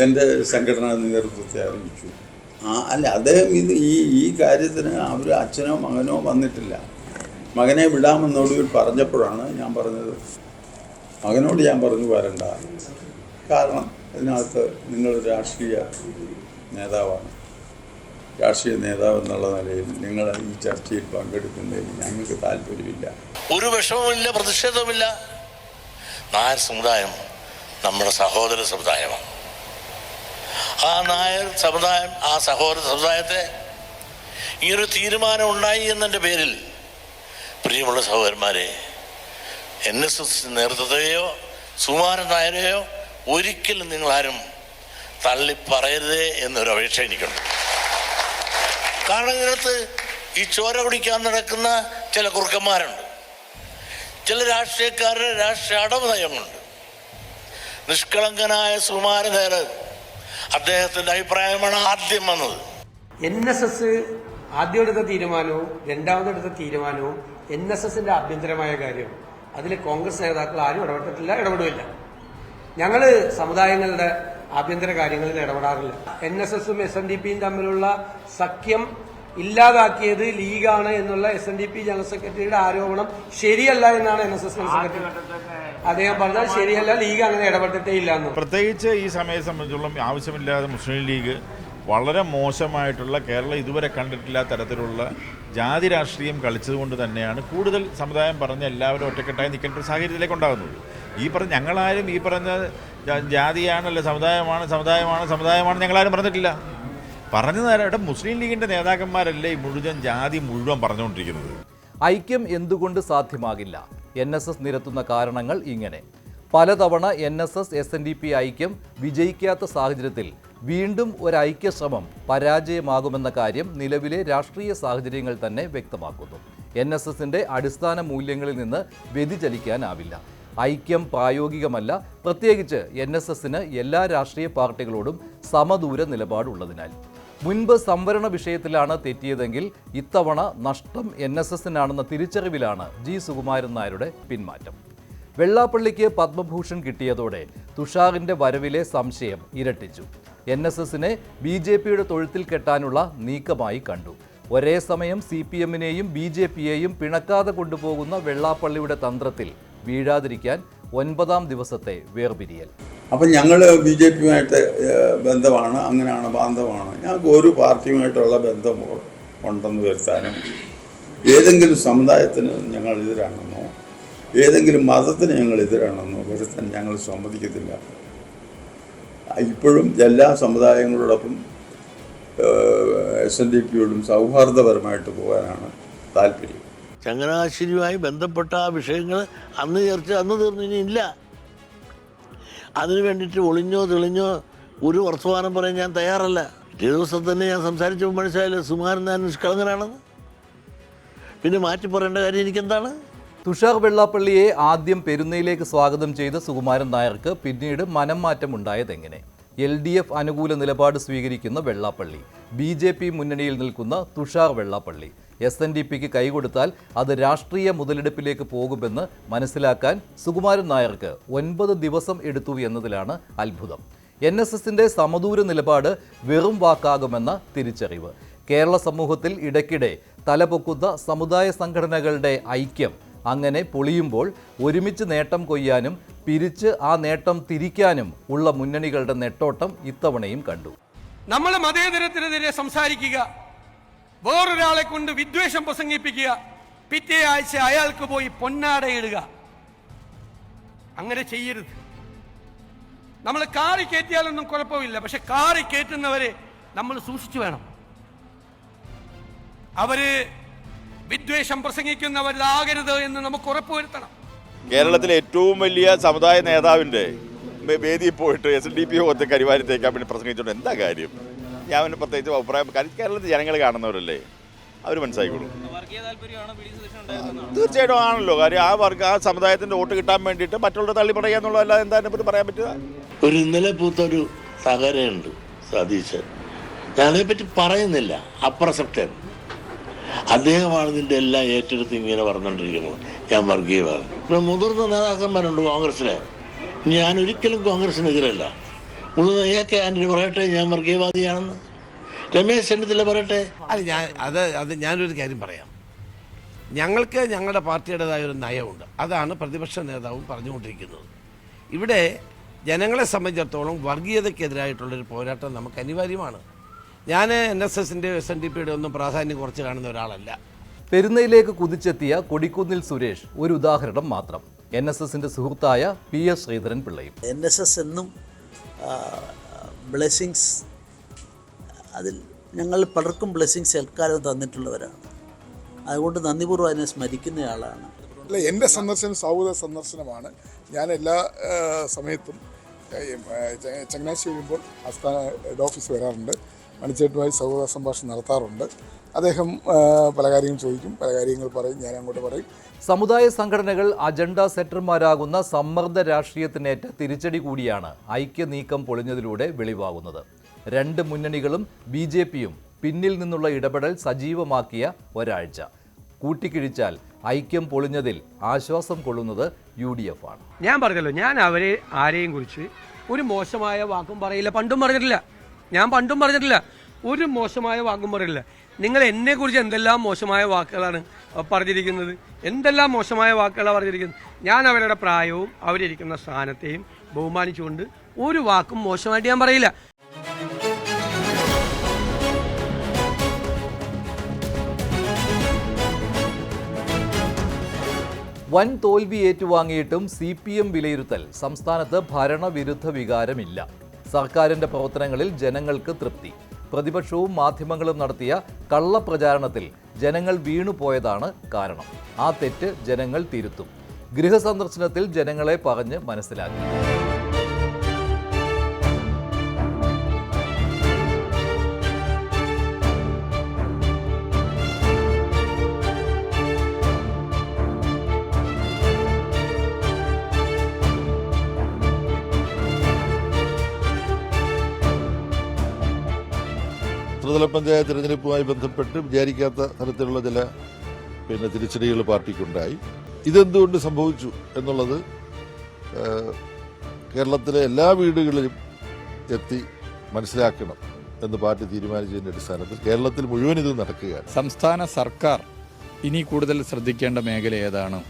എൻ്റെ സംഘടനാ നേതൃത്വത്തെ അറിയിച്ചു. അല്ല, അദ്ദേഹം ഈ കാര്യത്തിന് അവർ അച്ഛനോ മകനോ വന്നിട്ടില്ല. മകനെ വിടാമെന്നോട് പറഞ്ഞപ്പോഴാണ് ഞാൻ പറഞ്ഞത്, മകനോട് ഞാൻ പറഞ്ഞു വരണ്ട, കാരണം ഇതിനകത്ത് നിങ്ങൾ രാഷ്ട്രീയ നേതാവാണ്. രാഷ്ട്രീയ നേതാവ് എന്നുള്ള നിലയിൽ നിങ്ങൾ ഈ ചർച്ചയിൽ പങ്കെടുക്കുന്നതിൽ ഞങ്ങൾക്ക് താല്പര്യമില്ല. ഒരു വിഷമവുമില്ല, പ്രതിഷേധവുമില്ല. നായർ സമുദായം നമ്മുടെ സഹോദര സമുദായമാണ്. ആ നായർ സമുദായം, ആ സഹോദര സമുദായത്തെ ഇങ്ങനൊരു തീരുമാനം ഉണ്ടായി എന്നതിൻ്റെ പേരിൽ പ്രിയമുള്ള സഹോദരന്മാരെ, NSS നേതൃത്വത്തെയോ സുകുമാരൻ നായരെയോ ഒരിക്കലും നിങ്ങളാരും തള്ളിപ്പറയരുതേ എന്നൊരു അപേക്ഷ എനിക്കുണ്ട്. കാരണം ഇതിനകത്ത് ഈ ചോര കുടിക്കാൻ നടക്കുന്ന ചില കുറുക്കന്മാരുണ്ട്, ചില രാഷ്ട്രീയക്കാരുടെ രാഷ്ട്രീയ അടവ് നയമുണ്ട്. നിഷ്കളങ്കനായ സുകുമാരൻ നായർ, അദ്ദേഹത്തിൻ്റെ അഭിപ്രായമാണ് ആദ്യം വന്നത്. NSS ആദ്യം എടുത്ത തീരുമാനവും രണ്ടാമതെടുത്ത തീരുമാനവും NSSന്റെ ആഭ്യന്തരമായ കാര്യമാണ്. അതിൽ കോൺഗ്രസ് നേതാക്കൾ ആരും ഇടപെട്ടിട്ടില്ല, ഇടപെടില്ല. ഞങ്ങൾ സമുദായങ്ങളുടെ ആഭ്യന്തര കാര്യങ്ങളിൽ ഇടപെടാറില്ല. NSSും SNDPയും തമ്മിലുള്ള സഖ്യം ഇല്ലാതാക്കിയത് ലീഗാണ് എന്നുള്ള SNDP ജനറൽ സെക്രട്ടറിയുടെ ആരോപണം ശരിയല്ല എന്നാണ് NSS ജനറൽ സെക്രട്ടറി അദ്ദേഹം പറഞ്ഞാൽ ശരിയല്ല, ലീഗ് അങ്ങനെ ഇടപെട്ടിട്ടേ ഇല്ല എന്ന്. പ്രത്യേകിച്ച് ഈ സമയത്തെ സംബന്ധിച്ചോളം ആവശ്യമില്ലാതെ മുസ്ലിം ലീഗ് വളരെ മോശമായിട്ടുള്ള, കേരളം ഇതുവരെ കണ്ടിട്ടില്ലാത്ത തരത്തിലുള്ള ജാതി രാഷ്ട്രീയം കളിച്ചതുകൊണ്ട് തന്നെയാണ് കൂടുതൽ സമുദായം പറഞ്ഞ് എല്ലാവരും ഒറ്റക്കെട്ടായി നിൽക്കേണ്ട ഒരു സാഹചര്യത്തിലേക്ക് ഉണ്ടാകുന്നത്. ഞങ്ങളാരും ഈ പറഞ്ഞ ജാതിയാണല്ലോ, സമുദായമാണ് ഞങ്ങളാരും പറഞ്ഞിട്ടില്ല. പറഞ്ഞു തരാം, മുസ്ലിം ലീഗിൻ്റെ നേതാക്കന്മാരല്ലേ ഈ മുഴുവൻ ജാതി മുഴുവൻ പറഞ്ഞുകൊണ്ടിരിക്കുന്നത്. ഐക്യം എന്തുകൊണ്ട് സാധ്യമാകില്ല? NSS നിരത്തുന്ന കാരണങ്ങൾ ഇങ്ങനെ. പലതവണ NSS SNDP ഐക്യം വിജയിക്കാത്ത സാഹചര്യത്തിൽ വീണ്ടും ഒരു ഐക്യശ്രമം പരാജയമാകുമെന്ന കാര്യം നിലവിലെ രാഷ്ട്രീയ സാഹചര്യങ്ങൾ തന്നെ വ്യക്തമാക്കുന്നു. NSSന്റെ അടിസ്ഥാന മൂല്യങ്ങളിൽ നിന്ന് വ്യതിചലിക്കാനാവില്ല. ഐക്യം പ്രായോഗികമല്ല, പ്രത്യേകിച്ച് NSSന് എല്ലാ രാഷ്ട്രീയ പാർട്ടികളോടും സമദൂര നിലപാടുള്ളതിനാൽ. മുൻപ് സംവരണ വിഷയത്തിലാണ് തെറ്റിയതെങ്കിൽ ഇത്തവണ നഷ്ടം NSSനാണെന്ന തിരിച്ചറിവിലാണ് G. സുകുമാരൻ നായരുടെ പിന്മാറ്റം. വെള്ളാപ്പള്ളിക്ക് പത്മഭൂഷൺ കിട്ടിയതോടെ തുഷാറിന്റെ വരവിലെ സംശയം ഇരട്ടിച്ചു. NSSനെ BJPയുടെ തൊഴുത്തിൽ കെട്ടാനുള്ള നീക്കമായി കണ്ടു. ഒരേ സമയം CPMനെയും BJPയെയും പിണക്കാതെ കൊണ്ടുപോകുന്ന വെള്ളാപ്പള്ളിയുടെ തന്ത്രത്തിൽ വീഴാതിരിക്കാൻ 9-ാം ദിവസത്തെ വേർപിരിയൽ. അപ്പം ഞങ്ങൾ BJPയുമായിട്ട് ബന്ധമാണ്, അങ്ങനെയാണ്, ബാന്ധവമാണ്. ഞങ്ങൾക്ക് ഒരു പാർട്ടിയുമായിട്ടുള്ള ബന്ധം ഉണ്ടെന്ന് വരുത്താനും, ഏതെങ്കിലും സമുദായത്തിന് ഞങ്ങൾ എതിരാണെന്നോ ഏതെങ്കിലും മതത്തിന് ഞങ്ങൾ എതിരാണെന്നോ വരുത്താൻ ഞങ്ങൾ സമ്മതിക്കത്തില്ല. ഇപ്പോഴും എല്ലാ സമുദായങ്ങളോടൊപ്പം SNDPയോടും സൗഹാർദ്ദപരമായിട്ട് പോകാനാണ് താല്പര്യം. ചങ്ങനാശ്ശേരിയുമായി ബന്ധപ്പെട്ട ആ വിഷയങ്ങൾ അന്ന് ചർച്ച അന്ന് തീർന്നു, ഇനിയില്ല. അതിനു വേണ്ടിയിട്ട് ഒളിഞ്ഞോ തെളിഞ്ഞോ ഒരു വർത്തമാനം പറയാൻ ഞാൻ തയ്യാറല്ല. പിറ്റേ ദിവസം തന്നെ ഞാൻ സംസാരിച്ചപ്പോൾ മനസ്സിലായില്ല സുകുമാരൻ നായർ നിഷ്കളങ്കനാണെന്ന്. പിന്നെ മാറ്റി പറയേണ്ട കാര്യം എനിക്കെന്താണ്? തുഷാർ വെള്ളാപ്പള്ളിയെ ആദ്യം പെരുന്നയിലേക്ക് സ്വാഗതം ചെയ്ത സുകുമാരൻ നായർക്ക് പിന്നീട് മനം മാറ്റമുണ്ടായതെങ്ങനെ? LDF അനുകൂല നിലപാട് സ്വീകരിക്കുന്ന വെള്ളാപ്പള്ളി, BJP മുന്നണിയിൽ നിൽക്കുന്ന തുഷാർ വെള്ളാപ്പള്ളി, SNDPക്ക് കൈകൊടുത്താൽ അത് രാഷ്ട്രീയ മുതലെടുപ്പിലേക്ക് പോകുമെന്ന് മനസ്സിലാക്കാൻ സുകുമാരൻ നായർക്ക് 9 ദിവസം എടുത്തു എന്നതിലാണ് അത്ഭുതം. NSSന്റെ സമദൂര നിലപാട് വെറും വാക്കാകുമെന്ന തിരിച്ചറിവ്. കേരള സമൂഹത്തിൽ ഇടയ്ക്കിടെ തലപൊക്കുന്ന സമുദായ സംഘടനകളുടെ ഐക്യം അങ്ങനെ പൊളിയുമ്പോൾ ഒരുമിച്ച് നേട്ടം കൊയ്യാനും പിരിച്ച് ആ നേട്ടം തിരിക്കാനും ഉള്ള മുന്നണികളുടെ നെട്ടോട്ടം ഇത്തവണയും കണ്ടു. നമ്മൾ മതേതരത്തിനെതിരെ സംസാരിക്കുക, വേറൊരാളെ കൊണ്ട് വിദ്വേഷം പ്രസംഗിപ്പിക്കുക, പിറ്റേ ആഴ്ച അയാൾക്ക് പോയി പൊന്നാടയിടുക, അങ്ങനെ ചെയ്യരുത്. നമ്മൾ കാറി കയറ്റിയാലൊന്നും കുഴപ്പമില്ല, പക്ഷെ കാറി കയറ്റുന്നവരെ നമ്മൾ സൂക്ഷിച്ചു വേണം. അവര് വിദ്വേഷം പ്രസംഗിക്കുന്നവരാകരുത് എന്ന് നമുക്ക് ഉറപ്പുവരുത്തണം. കേരളത്തിലെ ഏറ്റവും വലിയ സമുദായ നേതാവിൻ്റെ വേദിയിൽ പോയിട്ട് SNDP യോഗത്തെ കരിവാരി തേക്കാൻ വേണ്ടി പ്രസംഗിച്ചുകൊണ്ട് എന്താ കാര്യം? ഞാൻ പ്രത്യേകിച്ച് അഭിപ്രായം, കാര്യം കേരളത്തിൽ ജനങ്ങൾ കാണുന്നവരല്ലേ, അവർ മനസ്സിലാക്കിക്കോളും. തീർച്ചയായിട്ടും ആണല്ലോ. കാര്യം ആ സമുദായത്തിൻ്റെ വോട്ട് കിട്ടാൻ വേണ്ടിയിട്ട് മറ്റുള്ളവർ തള്ളി പറയുക എന്നുള്ളതല്ലാതെ എന്താ അതിനെപ്പറ്റി പറയാൻ പറ്റുക? ഒരു ഇന്നലെ പൂത്തൊരു തകരയുണ്ട് സതീശൻ, ഞാനതിനെപ്പറ്റി പറയുന്നില്ല, അപ്രസക്തൻ. അദ്ദേഹമാണ് ഇതിൻ്റെ എല്ലാം ഏറ്റെടുത്ത് ഇങ്ങനെ പറഞ്ഞുകൊണ്ടിരിക്കുന്നത് ഞാൻ വർഗീയവാദം. ഇവിടെ മുതിർന്ന നേതാക്കന്മാരുണ്ട് കോൺഗ്രസിലെ, ഞാൻ ഒരിക്കലും കോൺഗ്രസിനെതിരല്ല. മുതിർന്ന AK ആന്റണി പറയട്ടെ ഞാൻ വർഗീയവാദിയാണെന്ന്, രമേശ് ചെന്നിത്തല പറയട്ടെ. അത് ഞാനൊരു കാര്യം പറയാം. ഞങ്ങൾക്ക് ഞങ്ങളുടെ പാർട്ടിയുടേതായ ഒരു നയമുണ്ട്, അതാണ് പ്രതിപക്ഷ നേതാവും പറഞ്ഞുകൊണ്ടിരിക്കുന്നത്. ഇവിടെ ജനങ്ങളെ സംബന്ധിച്ചിടത്തോളം വർഗീയതയ്ക്കെതിരായിട്ടുള്ളൊരു പോരാട്ടം നമുക്ക് അനിവാര്യമാണ്. ഞാൻ NSSന്റെ SNDPയുടെ ഒന്നും പ്രാധാന്യം കുറച്ച് കാണുന്ന ഒരാളല്ല. പെരുന്നയിലേക്ക് കുതിച്ചെത്തിയ കൊടിക്കുന്നിൽ സുരേഷ് ഒരു ഉദാഹരണം മാത്രം. NSSന്റെ സുഹൃത്തായ PS ശ്രീധരൻ പിള്ളയും. NSS എന്നും ബ്ലെസ്സിങ്സ്, അതിൽ ഞങ്ങൾ പലർക്കും ബ്ലെസ്സിങ്സ് എൽക്കാലം തന്നിട്ടുള്ളവരാണ്. അതുകൊണ്ട് നന്ദിപൂർവ്വം അതിനെ സ്മരിക്കുന്നയാളാണ്. അല്ല, എൻ്റെ സന്ദർശനം സൗഹൃദ സന്ദർശനമാണ്. ഞാൻ എല്ലാ സമയത്തും ചങ്ങനാശ്ശേരി വരുമ്പോൾ ആസ്ഥാന ഹെഡ് ഓഫീസ് വരാറുണ്ട്, മണിച്ചേട്ടുമായി സൗഹൃദ സംഭാഷണം നടത്താറുണ്ട്. അദ്ദേഹം പല കാര്യങ്ങൾ ചോദിക്കും, പല കാര്യങ്ങൾ പറയും, ഞാൻ അങ്ങോട്ട് പറയും. സമുദായ സംഘടനകൾ അജണ്ട സെറ്റർമാരാകുന്ന സമ്മർദ്ദ രാഷ്ട്രീയത്തിനേറ്റ തിരിച്ചടി കൂടിയാണ് ഐക്യ നീക്കം പൊളിഞ്ഞതിലൂടെ വെളിവാകുന്നത്. രണ്ട് മുന്നണികളും BJPയും പിന്നിൽ നിന്നുള്ള ഇടപെടൽ സജീവമാക്കിയ ഒരാഴ്ച. കൂട്ടിക്കിഴിച്ചാൽ ഐക്യം പൊളിഞ്ഞതിൽ ആശ്വാസം കൊള്ളുന്നത് UDF ആണ്. ഞാൻ പറഞ്ഞല്ലോ, ഞാൻ അവരെ ആരെയും കുറിച്ച് ഒരു മോശമായ വാക്കും പറയില്ല, പണ്ടും പറഞ്ഞിട്ടില്ല. ഞാൻ പണ്ടും പറഞ്ഞിട്ടില്ല, ഒരു മോശമായ വാക്കും പറയില്ല. നിങ്ങൾ എന്നെക്കുറിച്ച് എന്തെല്ലാം മോശമായ വാക്കുകളാണ് പറഞ്ഞിരിക്കുന്നത്, എന്തെല്ലാം മോശമായ വാക്കുകളാണ് പറഞ്ഞിരിക്കുന്നത്. ഞാൻ അവരുടെ പ്രായവും അവരിയ്ക്കുന്ന സ്ഥാനത്തെയും ബഹുമാനിച്ചുകൊണ്ട് ഒരു വാക്കും മോശമായിട്ട് ഞാൻ പറയില്ല. വൻ തോൽവി ഏറ്റുവാങ്ങിയിട്ടും CPM വിലയിരുത്തൽ സംസ്ഥാനത്ത് ഭരണവിരുദ്ധ വികാരമില്ല. സർക്കാരിന്റെ പ്രവർത്തനങ്ങളിൽ ജനങ്ങൾക്ക് തൃപ്തി. പ്രതിപക്ഷവും മാധ്യമങ്ങളും നടത്തിയ കള്ളപ്രചാരണത്തിൽ ജനങ്ങൾ വീണുപോയതാണ് കാരണം. ആ തെറ്റ് ജനങ്ങൾ തിരുത്തും. ഗൃഹസന്ദർശനത്തിൽ ജനങ്ങളെ പറഞ്ഞ് മനസ്സിലാക്കി. ത്രിതല പഞ്ചായത്ത് തിരഞ്ഞെടുപ്പുമായി ബന്ധപ്പെട്ട് വിചാരിക്കാത്ത തരത്തിലുള്ള ചില തിരിച്ചടികൾ പാർട്ടിക്കുണ്ടായി. ഇതെന്തുകൊണ്ട് സംഭവിച്ചു എന്നുള്ളത് കേരളത്തിലെ എല്ലാ വീടുകളിലും എത്തി മനസ്സിലാക്കണം എന്ന് പാർട്ടി തീരുമാനിച്ചതിൻ്റെ അടിസ്ഥാനത്തിൽ കേരളത്തിൽ മുഴുവൻ ഇത് നടക്കുകയാണ്. സംസ്ഥാന സർക്കാർ ഇനി കൂടുതൽ ശ്രദ്ധിക്കേണ്ട മേഖല ഏതാണ്?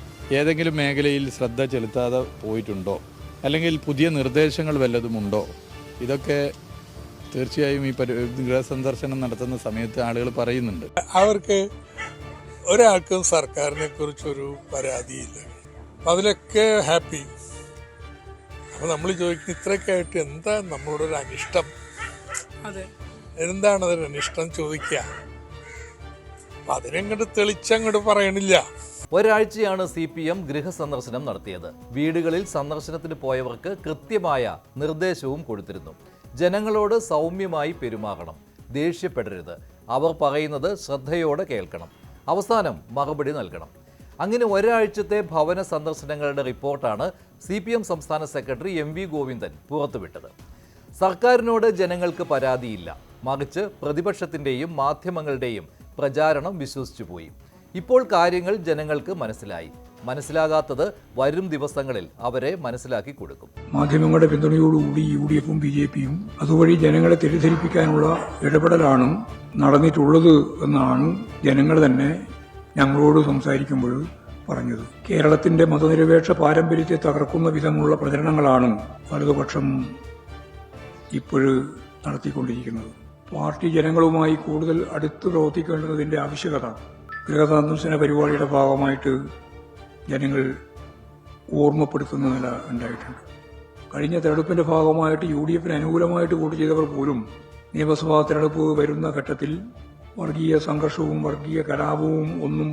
ഏതെങ്കിലും മേഖലയിൽ ശ്രദ്ധ ചെലുത്താതെ പോയിട്ടുണ്ടോ? അല്ലെങ്കിൽ പുതിയ നിർദ്ദേശങ്ങൾ വല്ലതുമുണ്ടോ? ഇതൊക്കെ തീർച്ചയായും ഈ ഗൃഹസന്ദർശനം നടത്തുന്ന സമയത്ത് ആളുകൾ പറയുന്നുണ്ട്. അവർക്ക് ഒരാൾക്കും സർക്കാരിനെ കുറിച്ചൊരു പരാതിയില്ല, അതിലൊക്കെ ഹാപ്പി. അപ്പോൾ നമ്മൾ ചോദിക്കും, ഇത്രയൊക്കെ ആയിട്ട് എന്താ നമ്മളോടൊരു അനിഷ്ടം? അതെ, എന്താണ് അതൊരു അനിഷ്ടം ചോദിക്കുക. അപ്പം അതിനങ്ങോട്ട് തെളിച്ചങ്ങോട്ട് പറയണില്ല. ഒരാഴ്ചയാണ് CPM ഗൃഹസന്ദർശനം നടത്തിയത്. വീടുകളിൽ സന്ദർശനത്തിന് പോയവർക്ക് കൃത്യമായ നിർദ്ദേശവും കൊടുത്തിരുന്നു. ജനങ്ങളോട് സൗമ്യമായി പെരുമാറണം, ദേഷ്യപ്പെടരുത്, അവർ പറയുന്നത് ശ്രദ്ധയോടെ കേൾക്കണം, അവസാനം മറുപടി നൽകണം. അങ്ങനെ ഒരാഴ്ചത്തെ ഭവന സന്ദർശനങ്ങളുടെ റിപ്പോർട്ടാണ് CPM സംസ്ഥാന സെക്രട്ടറി MV ഗോവിന്ദൻ പുറത്തുവിട്ടത്. സർക്കാരിനോട് ജനങ്ങൾക്ക് പരാതിയില്ല, മറിച്ച് പ്രതിപക്ഷത്തിൻ്റെയും മാധ്യമങ്ങളുടെയും പ്രചാരണം വിശ്വസിച്ചു പോയി. ഇപ്പോൾ കാര്യങ്ങൾ ജനങ്ങൾക്ക് മനസ്സിലായി. മനസ്സിലാകാത്തത് വരും ദിവസങ്ങളിൽ അവരെ മനസ്സിലാക്കി കൊടുക്കും. മാധ്യമങ്ങളുടെ പിന്തുണയോടുകൂടി UDFും BJPയും അതുവഴി ജനങ്ങളെ തെറ്റിദ്ധരിപ്പിക്കാനുള്ള ഇടപെടലാണ് നടന്നിട്ടുള്ളത് എന്നാണ് ജനങ്ങൾ തന്നെ ഞങ്ങളോട് സംസാരിക്കുമ്പോൾ പറഞ്ഞത്. കേരളത്തിന്റെ മതനിരപേക്ഷ പാരമ്പര്യത്തെ തകർക്കുന്ന വിധമുള്ള പ്രചരണങ്ങളാണ് വലതുപക്ഷം ഇപ്പോഴും നടത്തിക്കൊണ്ടിരിക്കുന്നത്. പാർട്ടി ജനങ്ങളുമായി കൂടുതൽ അടുത്ത് പ്രവർത്തിക്കേണ്ടതിന്റെ ആവശ്യകത ഗൃഹസന്ദർശന പരിപാടിയുടെ ഭാഗമായിട്ട് ജനങ്ങൾ ഓർമ്മപ്പെടുത്തുന്ന നില ഉണ്ടായിട്ടുണ്ട്. കഴിഞ്ഞ തെരഞ്ഞെടുപ്പിന്റെ ഭാഗമായിട്ട് UDFന് അനുകൂലമായിട്ട് വോട്ട് ചെയ്തവർ പോലും നിയമസഭാ തെരഞ്ഞെടുപ്പ് വരുന്ന ഘട്ടത്തിൽ വർഗീയ സംഘർഷവും വർഗീയ കലാപവും ഒന്നും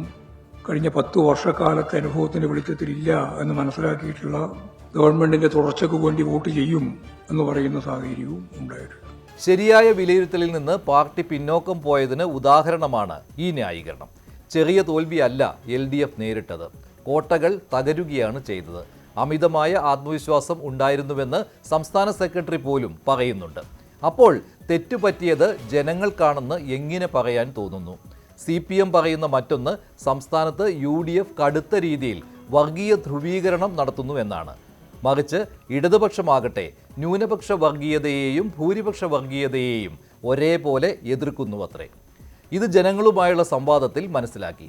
കഴിഞ്ഞ 10 വർഷക്കാലത്തെ അനുഭവത്തിന്റെ വെളിച്ചത്തിലില്ല എന്ന് മനസ്സിലാക്കിയിട്ടുള്ള ഗവൺമെന്റിന്റെ തുടർച്ചയ്ക്ക് വേണ്ടി വോട്ട് ചെയ്യും എന്ന് പറയുന്ന സാഹചര്യവും ഉണ്ടായിട്ടുണ്ട്. ശരിയായ വിലയിരുത്തലിൽ നിന്ന് പാർട്ടി പിന്നോക്കം പോയതിന് ഉദാഹരണമാണ് ഈ ന്യായീകരണം. ചെറിയ തോൽവിയല്ല LDF നേരിട്ടത്, കോട്ടകൾ തകരുകയാണ് ചെയ്തത്. അമിതമായ ആത്മവിശ്വാസം ഉണ്ടായിരുന്നുവെന്ന് സംസ്ഥാന സെക്രട്ടറി പോലും പറയുന്നുണ്ട്. അപ്പോൾ തെറ്റുപറ്റിയത് ജനങ്ങൾക്കാണെന്ന് എങ്ങനെ പറയാൻ തോന്നുന്നു? CPM പറയുന്ന മറ്റൊന്ന്, സംസ്ഥാനത്ത് UDF കടുത്ത രീതിയിൽ വർഗീയ ധ്രുവീകരണം നടത്തുന്നു എന്നാണ്. മറിച്ച് ഇടതുപക്ഷമാകട്ടെ ന്യൂനപക്ഷ വർഗീയതയെയും ഭൂരിപക്ഷ വർഗീയതയെയും ഒരേപോലെ എതിർക്കുന്നുവത്രേ. ഇത് ജനങ്ങളുമായുള്ള സംവാദത്തിൽ മനസ്സിലാക്കി.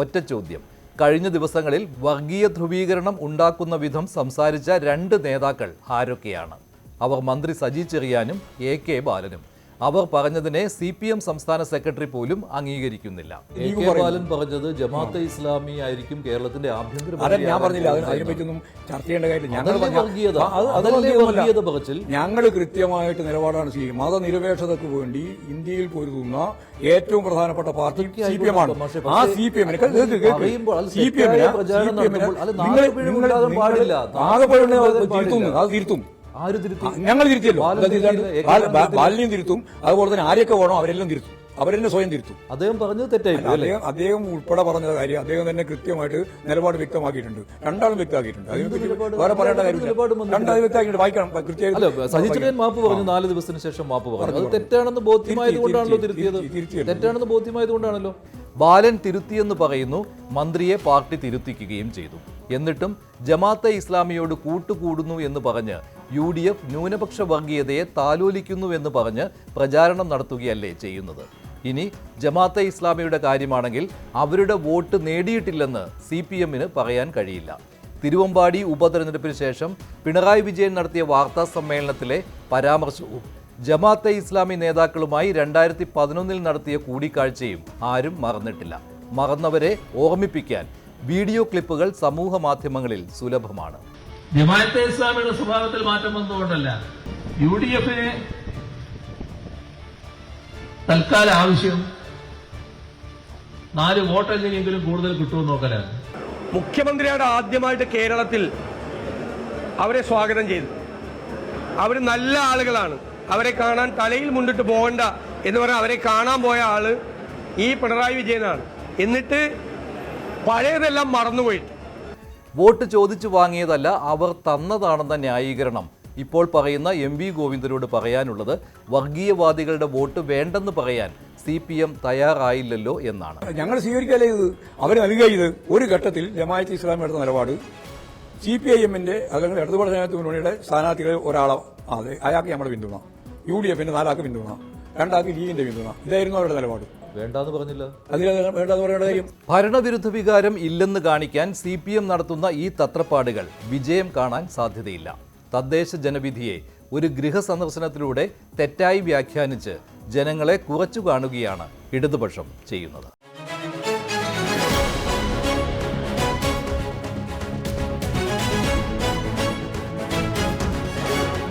ഒറ്റ ചോദ്യം: കഴിഞ്ഞ ദിവസങ്ങളിൽ വർഗീയ ധ്രുവീകരണം ഉണ്ടാക്കുന്ന വിധം സംസാരിച്ച 2 നേതാക്കൾ ആരൊക്കെയാണ്? അവർ മന്ത്രി സജി ചെറിയാനും AK ബാലനും. അവർ പറഞ്ഞതിനെ CPM സംസ്ഥാന സെക്രട്ടറി പോലും അംഗീകരിക്കുന്നില്ല. AK ബാലൻ പറഞ്ഞത് ജമാഅത്തെ ഇസ്ലാമി ആയിരിക്കും കേരളത്തിന്റെ ആഭ്യന്തര ഞങ്ങൾ കൃത്യമായിട്ട് നിലപാടാണ് സ്വീകരിക്കുന്നത്. മതനിരപേക്ഷതയ്ക്ക് വേണ്ടി ഇന്ത്യയിൽ പൊരുതുന്ന ഏറ്റവും പ്രധാനപ്പെട്ട പാർട്ടി CPM-ആണ്. ആ CPM-ന് തിരുത്തും. ഞങ്ങൾ തിരുത്തിയല്ലോ, ബാലിനെയും തിരുത്തും, അതുപോലെ തന്നെ ആരെയൊക്കെ വേണോ അവരെല്ലാം തിരുത്തും, അവരെന്നെ സ്വയം തിരുത്തും. അദ്ദേഹം പറഞ്ഞത് തെറ്റായി. അദ്ദേഹം ഉൾപ്പെടെ പറഞ്ഞ കാര്യം അദ്ദേഹം തന്നെ കൃത്യമായിട്ട് നിലപാട് വ്യക്തമാക്കിയിട്ടുണ്ട്. രണ്ടാളും വ്യക്തമാക്കിയിട്ടുണ്ട്. അതിനെപ്പറ്റി വേറെ പറയേണ്ട കാര്യമില്ല. രണ്ടാളും വ്യക്തമാക്കിയിട്ട് വായിക്കണം. കൃത്യമായി സജി ചെറിയാൻ മാപ്പ് പറഞ്ഞു, 4 ദിവസത്തിന് ശേഷം മാപ്പ് പറഞ്ഞു. അത് തെറ്റാണെന്ന് ബോധ്യമായതുകൊണ്ടാണല്ലോ തിരുത്തിയത്. തെറ്റാണെന്ന് ബോധ്യമായതുകൊണ്ടാണല്ലോ. ബാലൻ തിരുത്തിയെന്ന് പറയുന്നു, മന്ത്രിയെ പാർട്ടി തിരുത്തിക്കുകയും ചെയ്തു. എന്നിട്ടും ജമാഅത്തെ ഇസ്ലാമിയോട് കൂട്ടുകൂടുന്നു എന്ന് പറഞ്ഞ് UDF ന്യൂനപക്ഷ വർഗീയതയെ താലോലിക്കുന്നുവെന്ന് പറഞ്ഞ് പ്രചാരണം നടത്തുകയല്ലേ ചെയ്യുന്നത്. ഇനി ജമാഅത്തെ ഇസ്ലാമിയുടെ കാര്യമാണെങ്കിൽ അവരുടെ വോട്ട് നേടിയിട്ടില്ലെന്ന് CPM-ന് പറയാൻ കഴിയില്ല. തിരുവമ്പാടി ഉപതെരഞ്ഞെടുപ്പിന് ശേഷം പിണറായി വിജയൻ നടത്തിയ വാർത്താ സമ്മേളനത്തിലെ പരാമർശവും ജമാഅത്തെ ഇസ്ലാമി നേതാക്കളുമായി 2011 നടത്തിയ കൂടിക്കാഴ്ചയും ആരും മറന്നിട്ടില്ല. മറന്നവരെ ഓർമ്മിപ്പിക്കാൻ വീഡിയോ ക്ലിപ്പുകൾ സമൂഹ മാധ്യമങ്ങളിൽ സുലഭമാണ്. ജമാഅത്തെ ഇസ്ലാമിയുടെ സ്വഭാവത്തിൽ മാറ്റം വന്നുകൊണ്ടല്ല, UDFന് തൽക്കാല ആവശ്യം 4 വോട്ടെങ്കിലും കൂടുതൽ കിട്ടുമെന്ന് നോക്കലാണ്. മുഖ്യമന്ത്രിയുടെ ആദ്യമായിട്ട് കേരളത്തിൽ അവരെ സ്വാഗതം ചെയ്തു. അവർ നല്ല ആളുകളാണ്, അവരെ കാണാൻ തലയിൽ മുണ്ടിട്ട് പോകണ്ട എന്ന് പറഞ്ഞാൽ അവരെ കാണാൻ പോയ ആള് ഈ പിണറായി വിജയനാണ്. എന്നിട്ട് പഴയതെല്ലാം മറന്നുപോയിട്ട് വോട്ട് ചോദിച്ചു വാങ്ങിയതല്ല, അവർ തന്നതാണെന്ന ന്യായീകരണം ഇപ്പോൾ പറയുന്ന MV ഗോവിന്ദനോട് പറയാനുള്ളത് വർഗീയവാദികളുടെ വോട്ട് വേണ്ടെന്ന് പറയാൻ CPM തയ്യാറായില്ലല്ലോ എന്നാണ്. ഞങ്ങൾ സ്വീകരിക്കാല്ലേ ഇത്, അവർ നൽകുക. ഇത് ഒരു ഘട്ടത്തിൽ ജമാഅത്തെ ഇസ്ലാമി എടുത്ത നിലപാട് CPIM-ന്റെ അല്ലെങ്കിൽ ഇടതുപക്ഷ ജനാധിപത്യ മുന്നണിയുടെ സ്ഥാനാർത്ഥികളിൽ ഒരാളെ അയാൾക്ക് നമ്മുടെ പിന്തുണ, UDFന്റെ 4 ആൾക്ക് പിന്തുണ, 2 ആൾക്ക് ലീഗിന്റെ പിന്തുണ. ഇതായിരുന്നു അവരുടെ നിലപാട്. വേണ്ടാന്ന് പറഞ്ഞില്ല. വേണ്ടാന്ന് പറയേണ്ട കാര്യം. ഭരണവിരുദ്ധ വികാരം ഇല്ലെന്ന് കാണിക്കാൻ CPM നടത്തുന്ന ഈ തത്രപ്പാടുകൾ വിജയം കാണാൻ സാധ്യതയില്ല. തദ്ദേശ ജനവിധിയെ ഒരു ഗൃഹസന്ദർശനത്തിലൂടെ തെറ്റായി വ്യാഖ്യാനിച്ച് ജനങ്ങളെ കുറച്ചു കാണുകയാണ് ഇടതുപക്ഷം ചെയ്യുന്നത്.